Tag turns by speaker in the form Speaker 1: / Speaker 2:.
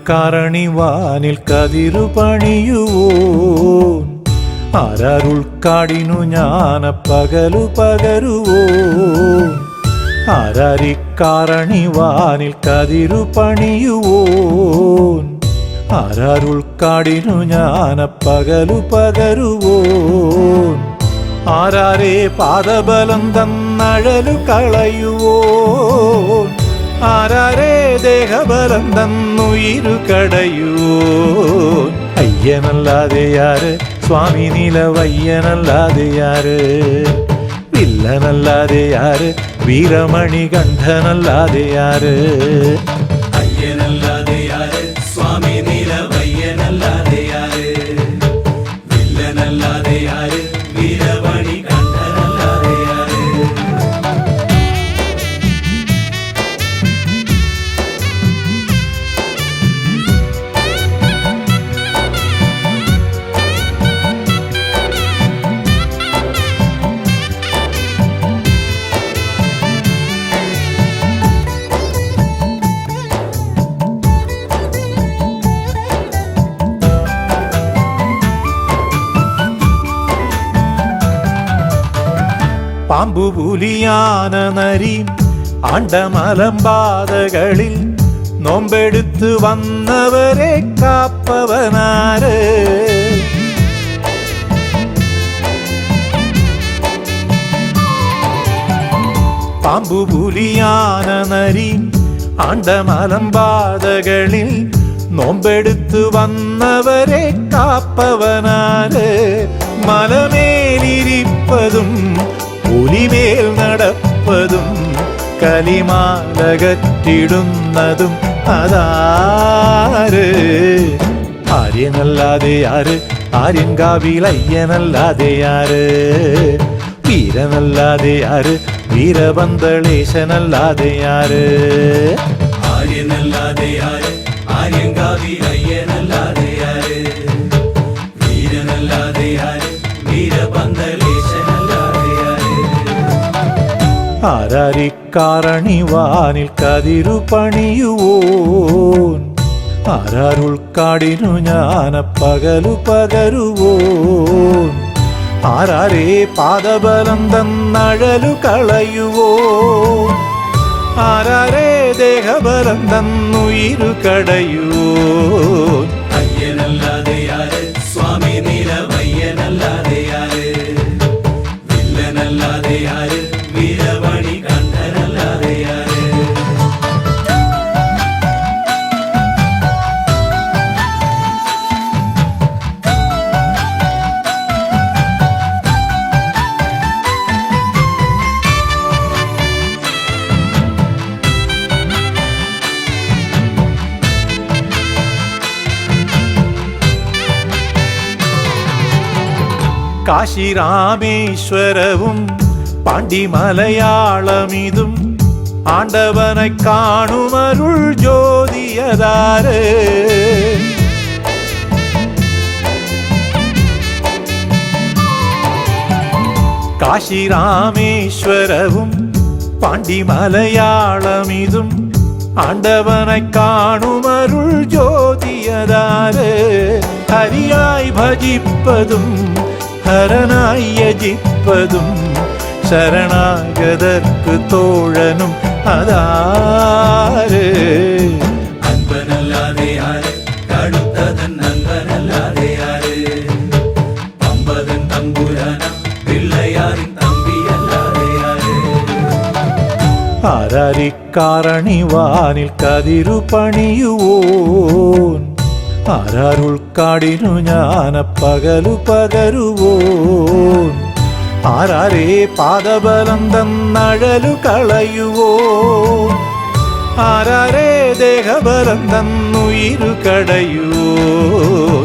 Speaker 1: ആരാരിക്കാരണിവാനിൽ കതിരു പണിയുവോൻ ആരാരുൾക്കാടിനു ജ്ഞാന പകലു പകരുവോൻ ആരാരിക്കാരണിവാനിൽ കതിരു പണിയുവോൻ ആരാരുൾക്കാടിനു ജ്ഞാന പകലു പകരുവോൻ ആരാരേ പാദബലം തന്നഴലു കളയുവോൻ ആരാരേ ദേഹബലം തന്നുയിരു കടയുവോൻ അയ്യനല്ലാതെ യാര് സ്വാമി നിലവയ്യനല്ലാതെ യാര് വില്ലനല്ലാതെ യാര് വീരമണികണ്ഠനല്ലാതെ യാര്
Speaker 2: അയ്യനല്ലാതെ യാര് സ്വാമി നിലവയ്യനല്ലാതെ യാര് വില്ലനല്ലാതെ യാര് വീരമണികണ്ഠനല്ലാതെ യാര്
Speaker 1: പാമ്പുപുലിയാന നരി ആണ്ടമലമ്പാതകളിൽ നോമ്പെടുത്ത് വന്നവരെ കാപ്പവനാര് പാമ്പുപുലിയാന നരി ആണ്ടമലമ്പാതകളിൽ നോമ്പെടുത്ത് വന്നവരെ കാപ്പവനാര് മലമേലിരിപ്പതും പുലിമേൽ നടപ്പതും കലിമാലകറ്റിടുന്നതും അതാര് ആര്യനല്ലാതെ യാര് ആര്യൻകാവിൽ അയ്യനല്ലാതെ യാര് വീരനല്ലാതെ യാര് വീരപന്തളേശനല്ലാതെ യാര്
Speaker 2: ആര്യനല്ലാതെ യാര് ആര്യൻകാവിൽ അയ്യനല്ലാതെ യാര് വീരനല്ലാതെ യാര് വീരപന്തളേശനല്ലാതെ യാര്
Speaker 1: ആരാരിക്കാരണിവാനിൽ കതിരു പണിയുവോൻ ആരാരുൾക്കാടിനു ജ്ഞാന പകലു പകരുവോൻ ആരാരേ പാദബലം തന്നഴലു കളയുവോൻ ആരാരേ ദേഹബലം തന്നുയിരു കടയുവോൻ
Speaker 2: അയ്യനല്ലാതെ യാര് സ്വാമി നിലവയ്യനല്ലാതെ യാര് വില്ലനല്ലാതെ യാര് വീരമണികണ്ഠനല്ലാതെ യാര്
Speaker 1: കാശി രാമേശ്വരവും പാണ്ഡിമലയാളമിതും ആണ്ടവനെ കാണുമരുൾ ജ്യോതിയതാര് കാശി രാമേശ്വരവും പാണ്ഡിമലയാളമിതും ആണ്ടവനെ കാണുമരുൾ ജ്യോതിയതാര് ഹരിയായി ഭജിപ്പതും ഹരനായി യജിപ്പതും ശരണാഗതർക്ക് തോഴനും അതാര്
Speaker 2: അൻപനല്ലാതെ യാര് കടുത്തതൻ നൻപനല്ലാതെ യാര് പമ്പതൻ തമ്പുരാന പിള്ളയാരിൻ തമ്പിയല്ലാതെ യാര്
Speaker 1: ആരാരിക്കാരണിവാനിൽ കതിരു പണിയുവോൻ ആരാരുൾക്കാടിനു ജ്ഞാന പകലു പകരുവോൻ ആരാരേ പാദബലം തന്നഴലു കളയുവോൻ ആരാരേ ദേഹബലം തന്നുയിരു കടയുവോൻ